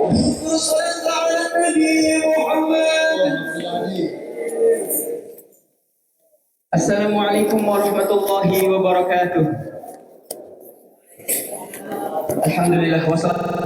صلى على النبي محمد. Assalamualaikum warahmatullahi wabarakatuh. Alhamdulillah wassalatu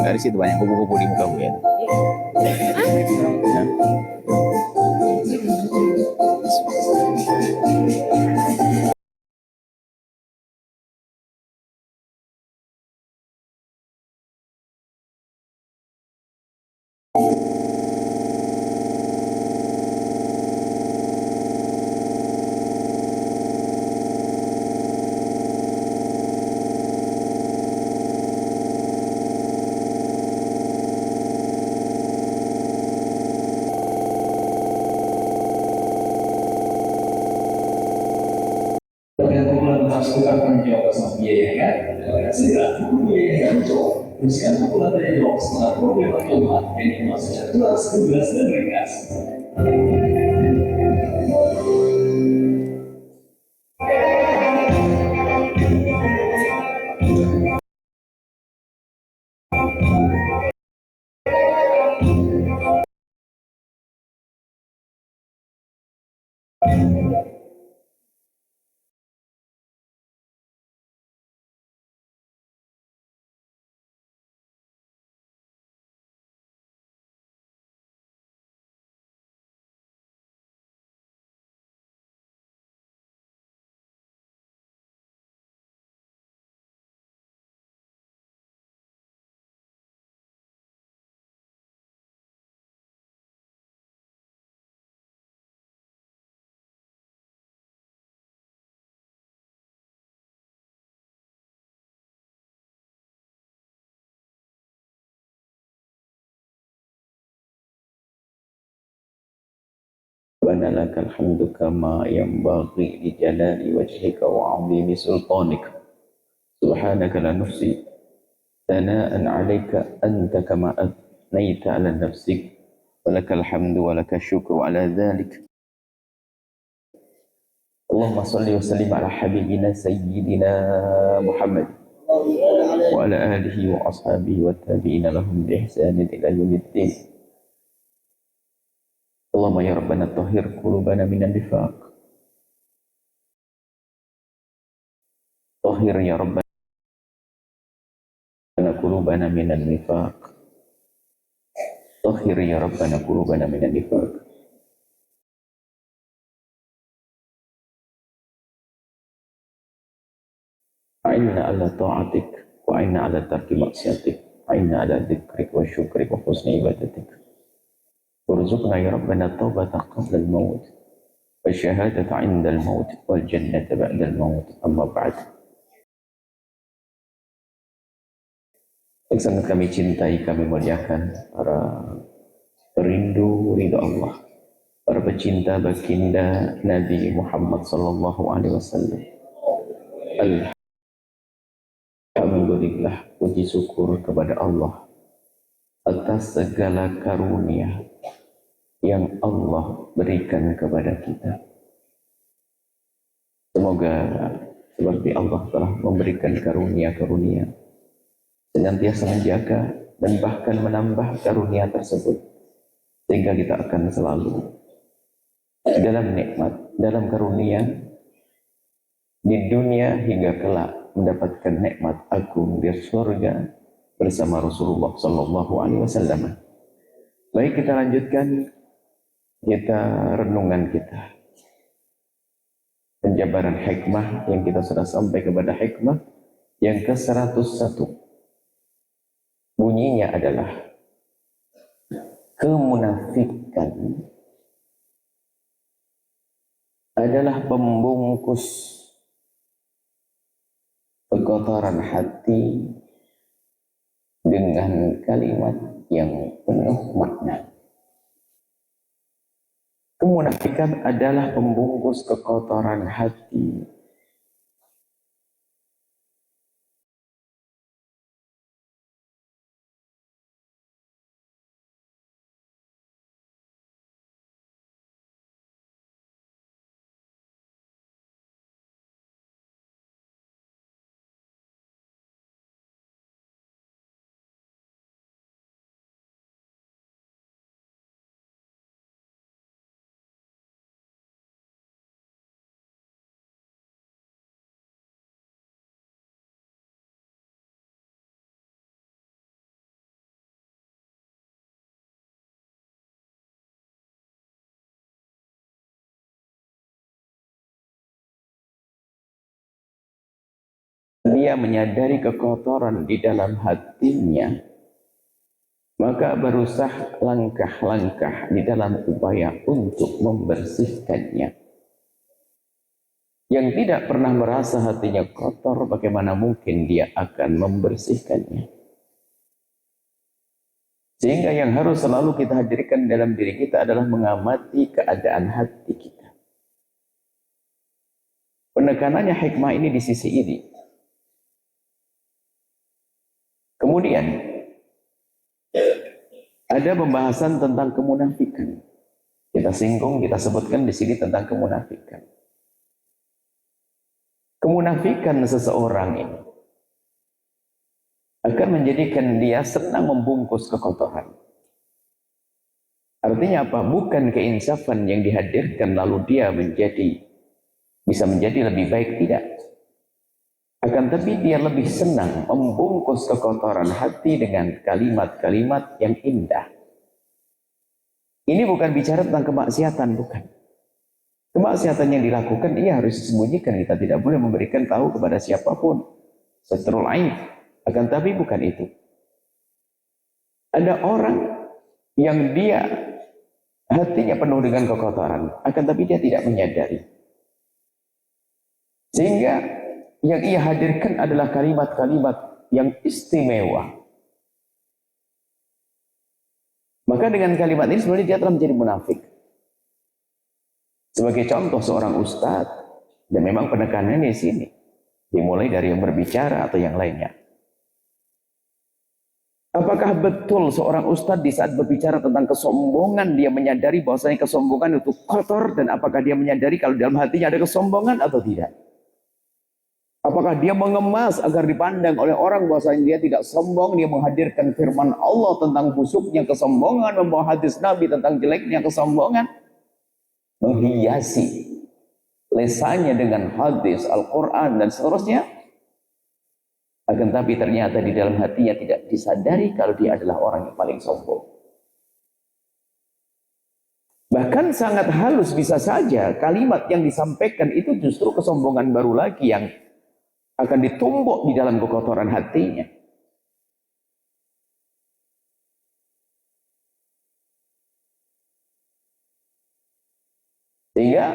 dari situ banyak kupu-kupu di muka gue ya. Bukan menjawab sama biaya kan? Silakan biaya kan cowok. Teruskan pula dari jawab setelah problem agama ini masih jelas tugas dan ringkas. Rabbana lakal hamdu kama yanbaghi li jalali wajhika wa 'azimi sultanika. Subhanaka la nufsi thana'an 'alaika anta kama athnayta 'ala nafsik. Walakal hamdu walakal syukru 'ala dhalik. Allahumma salli wa sallim ala habibina sayyidina Muhammad wa ala alihi wa ashabihi wa tabi'ina lahum bi ihsanin ila yaumiddin. Allahumma ya Rabbana tahhir qulubana minan nifaq. Tahhir ya Rabbana qulubana minan nifaq. Tahhir ya Rabbana qulubana minan nifaq. A'inna ala ta'atik wa a'inna ala tarki maksiatik. A'inna ala dzikrik wa syukrik wa husni ibadatik. Warzuqna ya Rabbana taubatan qabla al-maut والشهادة عند الموت والجنة بعد الموت. أما بعد. Yang sangat kami cintai, kami muliakan para perindu ridha Allah, para pecinta baginda Nabi Muhammad sallallahu alaihi wasallam. Alhamdulillah, puji syukur kepada Allah atas segala karunia yang Allah berikan kepada kita. Semoga seperti Allah telah memberikan karunia-karunia, senantiasa menjaga dan bahkan menambah karunia tersebut, sehingga kita akan selalu dalam nikmat, dalam karunia di dunia hingga kelak mendapatkan nikmat agung di surga bersama Rasulullah sallallahu alaihi wasallam. Baik, kita lanjutkan renungan kita. Penjabaran hikmah yang kita sudah sampai kepada hikmah yang ke-101. Bunyinya adalah kemunafikan adalah pembungkus kekotoran hati dengan kalimat yang penuh makna. Kemunafikan adalah pembungkus kekotoran hati dia menyadari kekotoran di dalam hatinya, maka berusaha langkah-langkah di dalam upaya untuk membersihkannya. Yang tidak pernah merasa hatinya kotor, bagaimana mungkin dia akan membersihkannya? Sehingga yang harus selalu kita hadirkan dalam diri kita adalah mengamati keadaan hati kita. Penekanannya hikmah ini di sisi ini. Kemudian ada pembahasan tentang kemunafikan. Kita singgung, kita sebutkan di sini tentang kemunafikan. Kemunafikan seseorang ini akan menjadikan dia senang membungkus kekotoran. Artinya apa? Bukan keinsafan yang dihadirkan lalu dia bisa menjadi lebih baik, tidak. Akan tapi dia lebih senang membungkus kekotoran hati dengan kalimat-kalimat yang indah. Ini bukan bicara tentang kemaksiatan, bukan. Kemaksiatan yang dilakukan ia harus disembunyikan, kita tidak boleh memberikan tahu kepada siapapun. Satrul aib. Akan tapi bukan itu. Ada orang yang dia hatinya penuh dengan kekotoran, akan tapi dia tidak menyadari. Sehingga yang ia hadirkan adalah kalimat-kalimat yang istimewa. Maka dengan kalimat ini sebenarnya dia telah menjadi munafik. Sebagai contoh seorang ustadz, dan memang penekanannya di sini, dimulai dari yang berbicara atau yang lainnya. Apakah betul seorang ustadz di saat berbicara tentang kesombongan dia menyadari bahwasanya kesombongan itu kotor, dan apakah dia menyadari kalau dalam hatinya ada kesombongan atau tidak? Apakah dia mengemas agar dipandang oleh orang bahwasanya dia tidak sombong, dia menghadirkan firman Allah tentang busuknya kesombongan, membawa hadis Nabi tentang jeleknya kesombongan, menghiasi lesannya dengan hadis Al-Quran dan seterusnya. Akan tapi ternyata di dalam hatinya tidak disadari kalau dia adalah orang yang paling sombong. Bahkan sangat halus bisa saja kalimat yang disampaikan itu justru kesombongan baru lagi yang akan ditumbuk di dalam kekotoran hatinya. Sehingga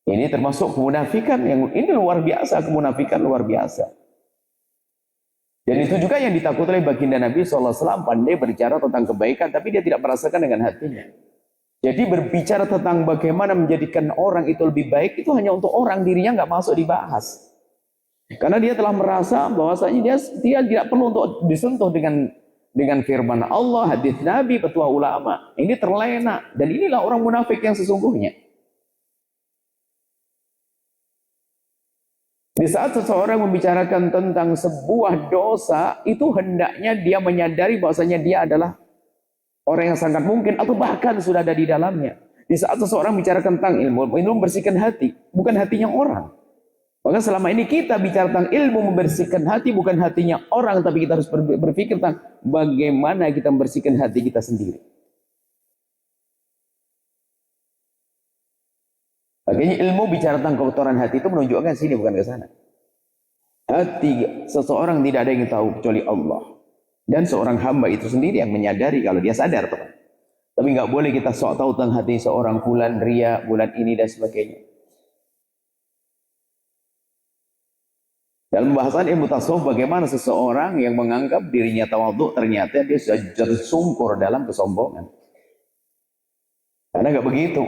Ini termasuk kemunafikan yang ini luar biasa, kemunafikan luar biasa. Dan itu juga yang ditakuti oleh baginda Nabi SAW, pandai berbicara tentang kebaikan, tapi dia tidak merasakan dengan hatinya. Jadi berbicara tentang bagaimana menjadikan orang itu lebih baik, itu hanya untuk orang, dirinya nggak masuk dibahas. Karena dia telah merasa bahwasanya dia tidak perlu untuk disentuh dengan firman Allah, hadis Nabi, petua ulama. Ini terlena, dan inilah orang munafik yang sesungguhnya. Di saat seseorang membicarakan tentang sebuah dosa, itu hendaknya dia menyadari bahwasanya dia adalah orang yang sangat mungkin atau bahkan sudah ada di dalamnya. Di saat seseorang bicarakan tentang ilmu membersihkan hati, bukan hatinya orang. Maka selama ini kita bicara tentang ilmu membersihkan hati, bukan hatinya orang, tapi kita harus berpikir tentang bagaimana kita membersihkan hati kita sendiri. Makanya ilmu bicara tentang kotoran hati itu menunjukkan sini, bukan ke sana. Hati seseorang tidak ada yang tahu kecuali Allah. Dan seorang hamba itu sendiri yang menyadari kalau dia sadar, teman. Tapi nggak boleh kita sok tahu tentang hati seorang, bulan ria, bulan ini dan sebagainya. Dalam pembahasan ilmu tasawuf, bagaimana seseorang yang menganggap dirinya tawadhu ternyata dia sudah tersungkur dalam kesombongan. Karena nggak begitu.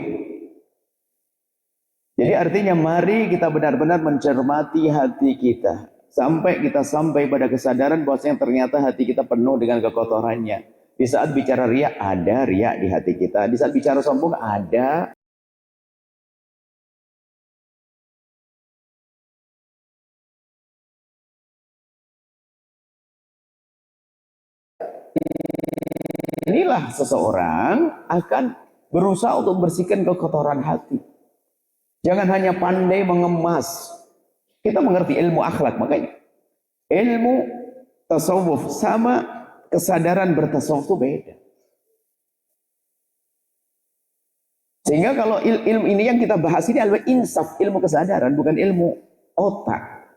Jadi artinya mari kita benar-benar mencermati hati kita. Sampai kita sampai pada kesadaran bahwasanya ternyata hati kita penuh dengan kekotorannya. Di saat bicara riya, ada riya di hati kita. Di saat bicara sombong, ada. Inilah seseorang akan berusaha untuk membersihkan kekotoran hati. Jangan hanya pandai mengemas. Kita mengerti ilmu akhlak, makanya ilmu tasawuf sama kesadaran bertasawuf itu beda. Sehingga kalau ilmu ini yang kita bahas ini adalah insaf, ilmu kesadaran, bukan ilmu otak.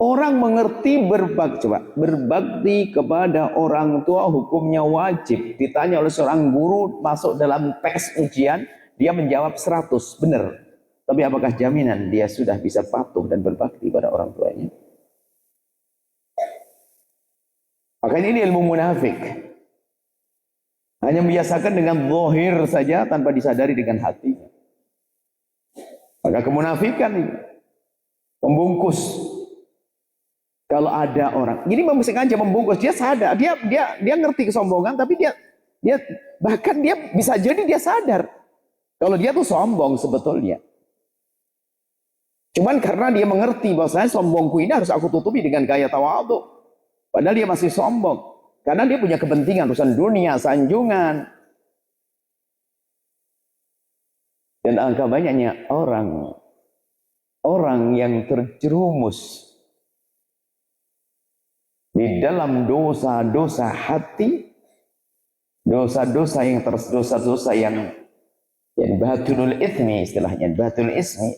Orang mengerti berbakti kepada orang tua hukumnya wajib. Ditanya oleh seorang guru masuk dalam tes ujian, dia menjawab 100, benar. Tapi apakah jaminan dia sudah bisa patuh dan berbakti pada orang tuanya? Makanya ini ilmu munafik. Hanya membiasakan dengan zahir saja tanpa disadari dengan hatinya. Maka kemunafikan ini membungkus. Kalau ada orang, ini sengaja membungkus, dia sadar, dia ngerti kesombongan, tapi dia bahkan dia bisa jadi dia sadar kalau dia tuh sombong sebetulnya. Cuman karena dia mengerti bahwasanya sombongku ini harus aku tutupi dengan gaya tawadhu. Padahal dia masih sombong. Karena dia punya kepentingan urusan dunia, sanjungan. Dan angka banyaknya orang yang terjerumus di dalam dosa-dosa hati, dosa-dosa yang batunul itsmi, istilahnya batunul ismi.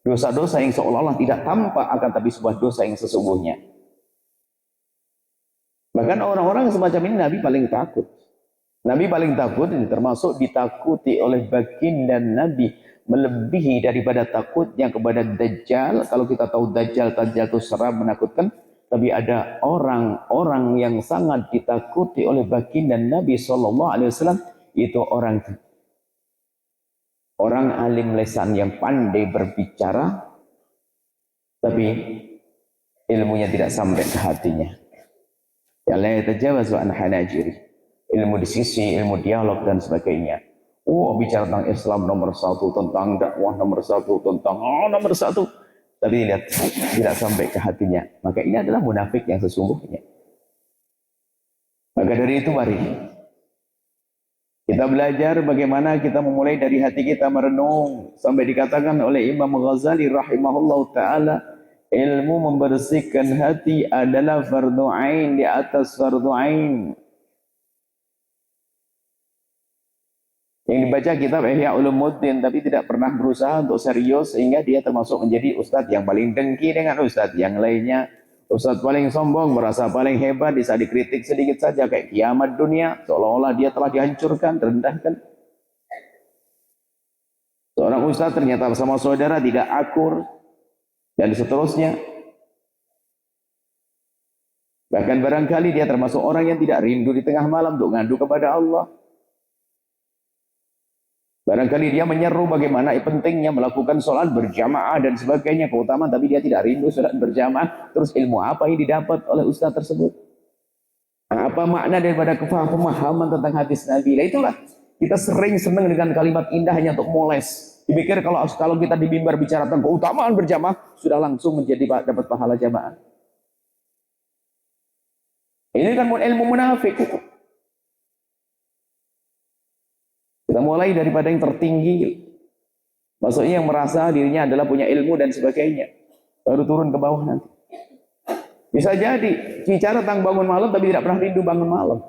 Dosa-dosa yang seolah-olah tidak tampak akan tapi sebuah dosa yang sesungguhnya. Bahkan orang-orang semacam ini Nabi paling takut. Nabi paling takut ini termasuk ditakuti oleh baginda Nabi melebihi daripada takutnya kepada Dajjal. Kalau kita tahu Dajjal itu seram menakutkan, tapi ada orang-orang yang sangat ditakuti oleh baginda Nabi SAW, itu orang alim lisan yang pandai berbicara, tapi ilmunya tidak sampai ke hatinya. Ya la yatajawazu an hanajiri. Ilmu diskusi, ilmu dialog dan sebagainya. Bicara tentang Islam nomor 1, tentang dakwah nomor 1, tentang nomor 1. Tapi lihat, tidak sampai ke hatinya. Maka ini adalah munafik yang sesungguhnya. Maka dari itu mari kita belajar bagaimana kita memulai dari hati kita merenung. Sampai dikatakan oleh Imam Ghazali rahimahullah ta'ala, ilmu membersihkan hati adalah fardu ain di atas fardu ain. Yang dibaca kitab Ihya Ulumuddin tapi tidak pernah berusaha untuk serius, sehingga dia termasuk menjadi ustadz yang paling dengki dengan ustadz yang lainnya. Ustadz paling sombong, merasa paling hebat, bisa dikritik sedikit saja kayak kiamat dunia, seolah-olah dia telah dihancurkan, direndahkan. Seorang Seorang ustaz ternyata sama saudara tidak akur, dan seterusnya. Bahkan barangkali dia termasuk orang yang tidak rindu di tengah malam untuk ngadu kepada Allah. Barangkali dia menyeru bagaimana pentingnya melakukan sholat berjamaah dan sebagainya, keutamaan, tapi dia tidak rindu sholat berjamaah. Terus ilmu apa yang didapat oleh ustaz tersebut? Apa makna daripada pemahaman tentang hadis Nabi? Nah, itulah kita sering senang dengan kalimat indah hanya untuk moles. Dipikir kalau kita di mimbar bicara tentang keutamaan berjamaah, sudah langsung menjadi dapat pahala jamaah. Ini kan ilmu munafik itu. Kita mulai daripada yang tertinggi. Maksudnya yang merasa dirinya adalah punya ilmu dan sebagainya. Baru turun ke bawah nanti. Bisa jadi bicara tentang bangun malam tapi tidak pernah rindu bangun malam.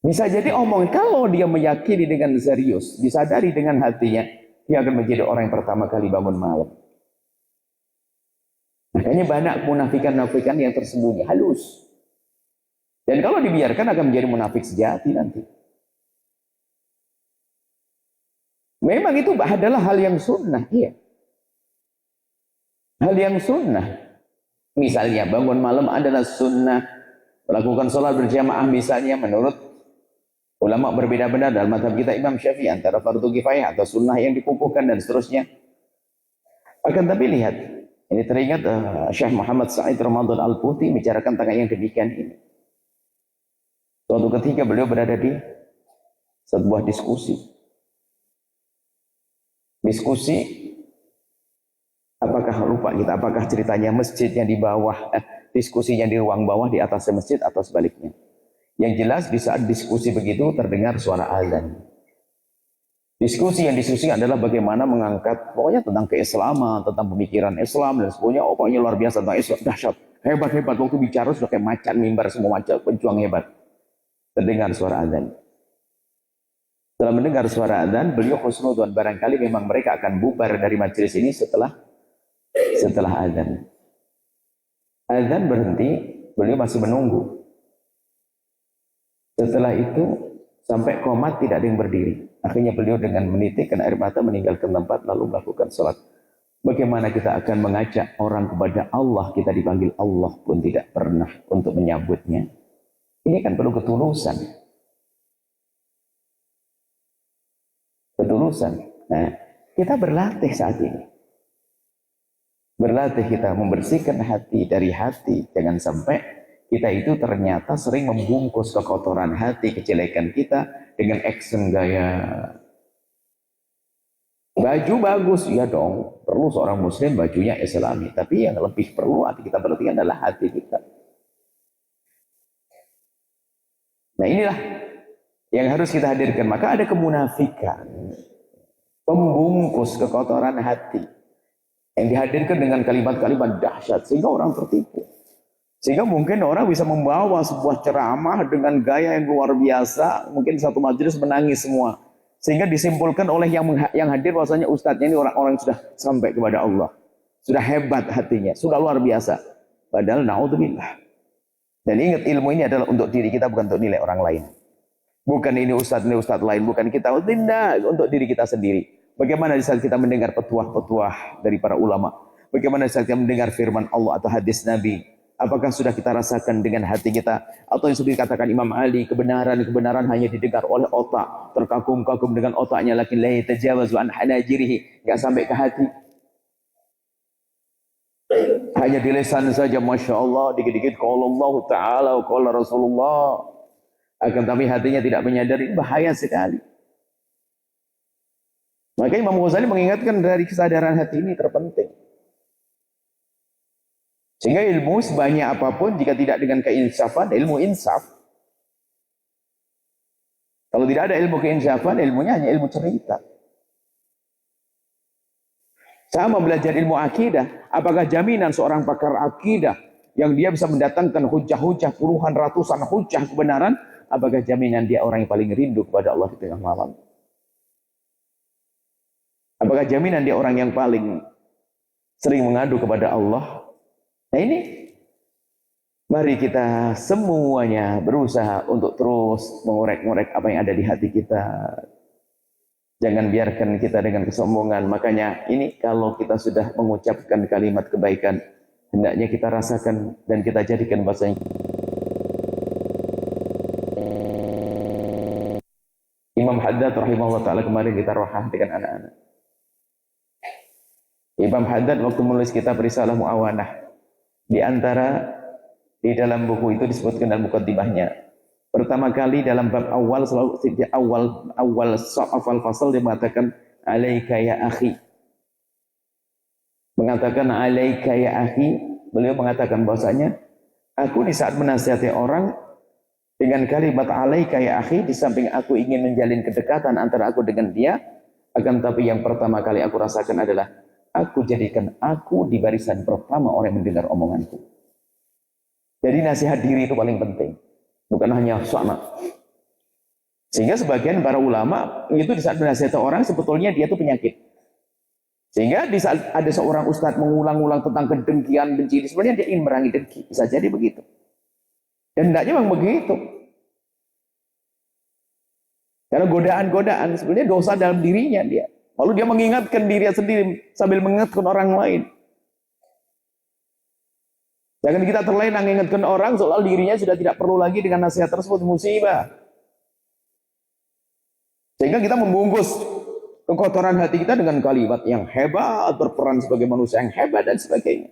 Bisa jadi omong kalau dia meyakini dengan serius, disadari dengan hatinya, dia akan menjadi orang yang pertama kali bangun malam. Makanya banyak munafikan-munafikan yang tersembunyi, halus. Dan kalau dibiarkan akan menjadi munafik sejati nanti. Memang itu adalah hal yang sunnah, iya. Hal yang sunnah. Misalnya bangun malam adalah sunnah. Melakukan sholat berjamaah misalnya menurut ulama berbeda-beda dalam mazhab kita Imam Syafi'i antara fardu kifayah atau sunnah yang dikukuhkan dan seterusnya. Akan tapi lihat, ini teringat Syekh Muhammad Sa'id Ramadan Al-Puti bicarakan tentang yang demikian ini. Suatu ketika beliau berada di sebuah diskusi. Apakah lupa kita, apakah ceritanya masjid yang di bawah, diskusinya di ruang bawah di atas masjid atau sebaliknya. Yang jelas di saat diskusi begitu terdengar suara azan. Diskusi yang diskusi adalah bagaimana mengangkat pokoknya tentang keislaman, tentang pemikiran Islam dan sebagainya. Oh, pokoknya luar biasa tentang Islam, dahsyat, hebat-hebat. Waktu bicara sudah kayak macan mimbar, semua macan pejuang hebat. Terdengar suara azan. Setelah mendengar suara azan, beliau husnudzon barangkali memang mereka akan bubar dari majelis ini setelah azan. Azan berhenti, beliau masih menunggu. Setelah itu sampai qomat tidak ada yang berdiri. Akhirnya beliau dengan menitikkan air mata meninggalkan tempat lalu melakukan salat. Bagaimana kita akan mengajak orang kepada Allah, kita dipanggil Allah pun tidak pernah untuk menyambutnya. Ini kan perlu ketulusan. Nah, kita berlatih saat ini. Berlatih kita membersihkan hati dari hati. Jangan sampai kita itu ternyata sering membungkus kekotoran hati, kejelekan kita dengan action gaya. Baju bagus, ya dong. Perlu seorang muslim bajunya islami. Tapi yang lebih perlu hati kita perhatikan adalah hati kita. Nah, inilah yang harus kita hadirkan. Maka ada kemunafikan, pembungkus kekotoran hati yang dihadirkan dengan kalimat-kalimat dahsyat sehingga orang tertipu. Sehingga mungkin orang bisa membawa sebuah ceramah dengan gaya yang luar biasa, mungkin satu majelis menangis semua. Sehingga disimpulkan oleh yang hadir bahwasanya ustadznya ini orang-orang yang sudah sampai kepada Allah. Sudah hebat hatinya, sudah luar biasa. Padahal naudzubillah. Dan ingat, ilmu ini adalah untuk diri kita, bukan untuk nilai orang lain. Bukan ini ustadz lain, bukan kita. Tidak, untuk diri kita sendiri. Bagaimana di saat kita mendengar petuah-petuah dari para ulama? Bagaimana di saat kita mendengar firman Allah atau hadis Nabi? Apakah sudah kita rasakan dengan hati kita? Atau yang seperti dikatakan Imam Ali, kebenaran hanya didengar oleh otak. Terkagum-kagum dengan otaknya, lakin la yatajawazu an hanajirihi. Tidak sampai ke hati. Hanya di lisan saja, Masya Allah, dikit-dikit qala Allah Ta'ala, qala Rasulullah. Akan tapi hatinya tidak menyadari, bahaya sekali. Maka Imam Ghazali mengingatkan dari kesadaran hati ini terpenting. Sehingga ilmu sebanyak apapun, jika tidak dengan keinsafan, ilmu insaf. Kalau tidak ada ilmu keinsafan, ilmunya hanya ilmu cerita. Sama belajar ilmu akidah. Apakah jaminan seorang pakar akidah yang dia bisa mendatangkan hujah-hujah, puluhan, ratusan hujah kebenaran, apakah jaminan dia orang yang paling rindu kepada Allah di tengah malam? Apakah jaminan dia orang yang paling sering mengadu kepada Allah? Nah ini, mari kita semuanya berusaha untuk terus mengorek-ngorek apa yang ada di hati kita. Jangan biarkan kita dengan kesombongan. Makanya ini kalau kita sudah mengucapkan kalimat kebaikan, hendaknya kita rasakan dan kita jadikan bahasanya. Imam Haddad rahimahullah ta'ala kemarin kita rohah dengan anak-anak. Imam Haddad waktu menulis kitab Risalah Mu'awanah, di antara di dalam buku itu disebutkan dalam mukaddimahnya. Pertama kali dalam bab awal, selalu di awal fasal dia mengatakan alaika ya akhi. Mengatakan alaika ya akhi, beliau mengatakan bahwasanya aku di saat menasihati orang dengan kalimat alaika ya akhi, di samping aku ingin menjalin kedekatan antara aku dengan dia, akan tapi yang pertama kali aku rasakan adalah aku jadikan aku di barisan pertama orang yang mendengar omonganku. Jadi nasihat diri itu paling penting. Bukan hanya sama. Sehingga sebagian para ulama itu di saat menasihati orang sebetulnya dia itu penyakit. Sehingga di saat ada seorang ustadz mengulang-ulang tentang kedengkian, benci, sebenarnya dia ingin merangi dengki. Bisa jadi begitu. Dan hendaknya memang begitu. Karena godaan-godaan sebenarnya dosa dalam dirinya dia. Lalu dia mengingatkan dirinya sendiri sambil mengingatkan orang lain. Jangan kita terlena mengingatkan orang soal dirinya sudah tidak perlu lagi dengan nasihat tersebut, musibah. Sehingga kita membungkus kekotoran hati kita dengan kalimat yang hebat, berperan sebagai manusia yang hebat dan sebagainya.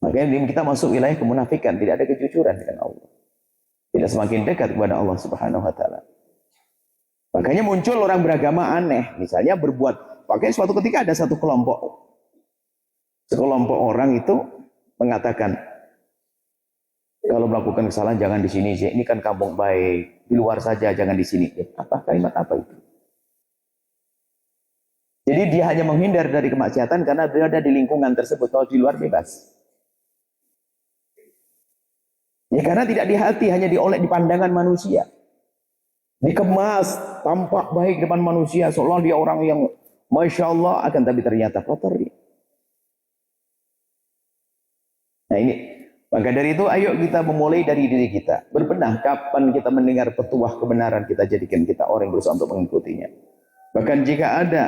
Makanya kita masuk wilayah kemunafikan, tidak ada kejujuran dengan Allah. Tidak semakin dekat kepada Allah Subhanahu wa taala. Makanya muncul orang beragama aneh, misalnya berbuat, pakai suatu ketika ada satu kelompok orang itu mengatakan kalau melakukan kesalahan jangan di sini, ini kan kampung baik, di luar saja jangan di sini. Apa kalimat apa itu? Jadi dia hanya menghindar dari kemaksiatan karena berada di lingkungan tersebut. Kalau di luar bebas. Ya karena tidak di hati, hanya diolek di pandangan manusia. Dikemas, tampak baik depan manusia, seolah dia orang yang Masya Allah, akan tapi ternyata kotor dia. Nah ini, maka dari itu ayo kita memulai dari diri kita. Berbenah kapan kita mendengar petuah kebenaran, kita jadikan kita orang yang berusaha untuk mengikutinya. Bahkan jika ada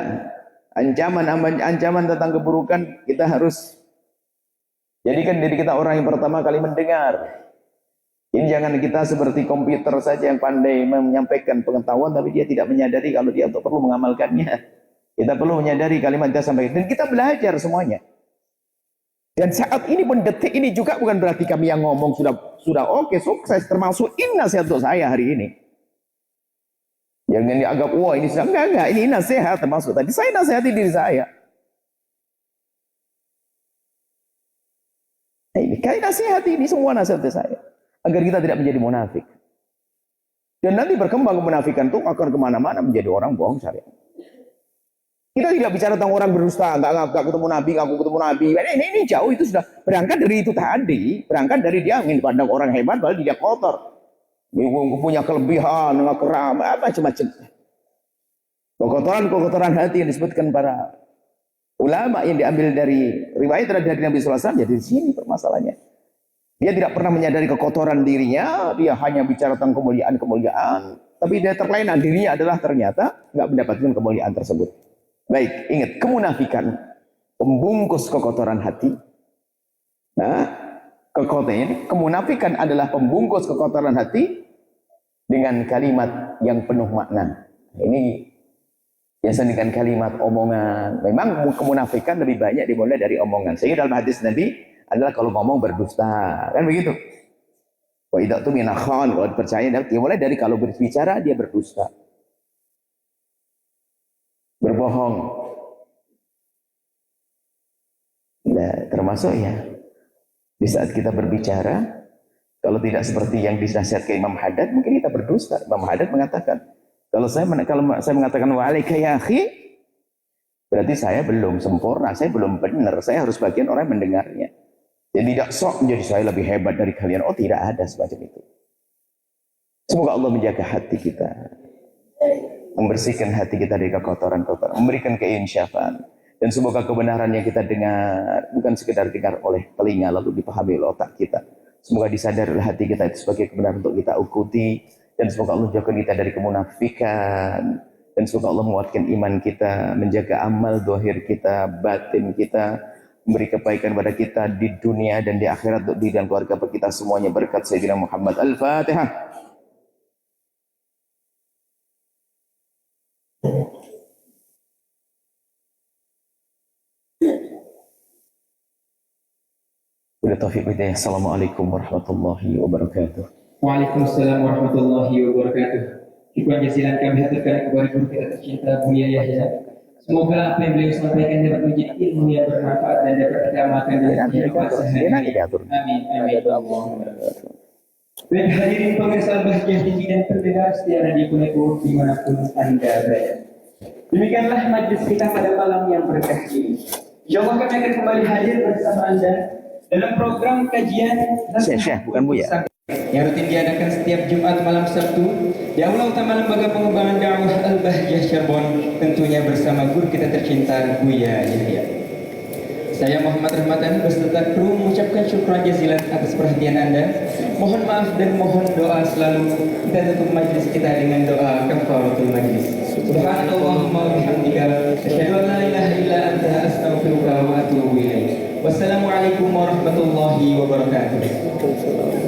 ancaman tentang keburukan, kita harus jadikan diri kita orang yang pertama kali mendengar. Ini jangan kita seperti komputer saja yang pandai menyampaikan pengetahuan, tapi dia tidak menyadari kalau dia perlu mengamalkannya. Kita perlu menyadari kalimat kita sampaikan. Dan kita belajar semuanya. Dan saat ini pun detik ini juga bukan berarti kami yang ngomong sudah oke, sukses, termasuk ini nasihat untuk saya hari ini. Jangan dianggap wah ini sudah enggak, ini nasihat termasuk tadi saya nasihati diri saya. Nah, ini kayak nasihat ini semua nasihat saya agar kita tidak menjadi munafik. Dan nanti berkembang kemunafikan itu akan kemana-mana menjadi orang bohong syariat. Kita tidak bicara tentang orang berdusta, enggak ketemu Nabi, aku ketemu Nabi. Ini jauh, itu sudah berangkat dari itu tadi. Berangkat dari dia ingin pandang orang hebat, padahal dia kotor. Punya kelebihan, keramat, macam-macam. Kekotoran hati yang disebutkan para ulama yang diambil dari riwayat dari Nabi SAW, jadi di sini permasalahannya. Dia tidak pernah menyadari kekotoran dirinya, dia hanya bicara tentang kemuliaan, tapi dia terlena dirinya adalah ternyata nggak mendapatkan kemuliaan tersebut. Baik, ingat, kemunafikan pembungkus kekotoran hati. Nah, kemunafikan adalah pembungkus kekotoran hati dengan kalimat yang penuh makna. Ini biasa dengan kalimat omongan. Memang kemunafikan lebih banyak dimulai dari omongan. Sehingga dalam hadis Nabi adalah kalau ngomong berdusta, kan begitu. Wa idza tumina khan, kalau dipercaya dimulai dari kalau berbicara dia berdusta. Berbohong. Nah, termasuk ya di saat kita berbicara, kalau tidak seperti yang dinasihatkan Imam Haddad, mungkin kita berdusta. Imam Haddad mengatakan, kalau saya mengatakan wa'alaika ya akhi, berarti saya belum sempurna, saya belum benar, saya harus bagian orang yang mendengarnya. Jadi tidak sok menjadi saya lebih hebat dari kalian. Oh, tidak ada semacam itu. Semoga Allah menjaga hati kita, membersihkan hati kita dari kekotoran-kotoran, memberikan keinsyafan, dan semoga kebenaran yang kita dengar bukan sekedar dengar oleh telinga lalu dipahami oleh otak kita. Semoga disadari oleh hati kita itu sebagai kebenaran untuk kita ikuti, dan semoga Allah jaga kita dari kemunafikan, dan semoga Allah menguatkan iman kita, menjaga amal zahir kita, batin kita, memberi kebaikan pada kita di dunia dan di akhirat untuk diri dan keluarga kita semuanya berkat Sayyidina Muhammad. Al-Fatihah. Assalamualaikum warahmatullahi wabarakatuh. Waalaikumsalam warahmatullahi wabarakatuh. Syukur jazilan kami haturkan kepada guru kita tercinta Buya Yahya. Semoga apa yang beliau sampaikan dapat menjadi ilmu yang bermanfaat dan dapat kita amalkan dalam kehidupan sehari-hari. Amin. Amin. Dan hadirin pemirsa Al-Bahjah TV dan pendengar setia Radio Kuneko dimanapun Anda berada. Demikianlah majlis kita pada malam yang berkah ini. Insyaallah kami akan kembali hadir bersama Anda dalam program kajian Syekh, bukan Buya, yang rutin diadakan setiap Jumat malam Sabtu di Aula Utama Lembaga Pengembangan Dakwah Al-Bahjah Cirebon, tentunya bersama guru kita tercinta Buya Yahya. Saya Muhammad Rahmatan beserta kru mengucapkan syukur jazilan atas perhatian Anda. Mohon maaf dan mohon doa selalu. Kita tutup majlis kita dengan doa kafaratul majlis. Subhanallahumma wa bihamdika asyhadu an la ilaha illa anta astaghfiruka wa atubu ilaik. Wassalamualaikum warahmatullahi wabarakatuh.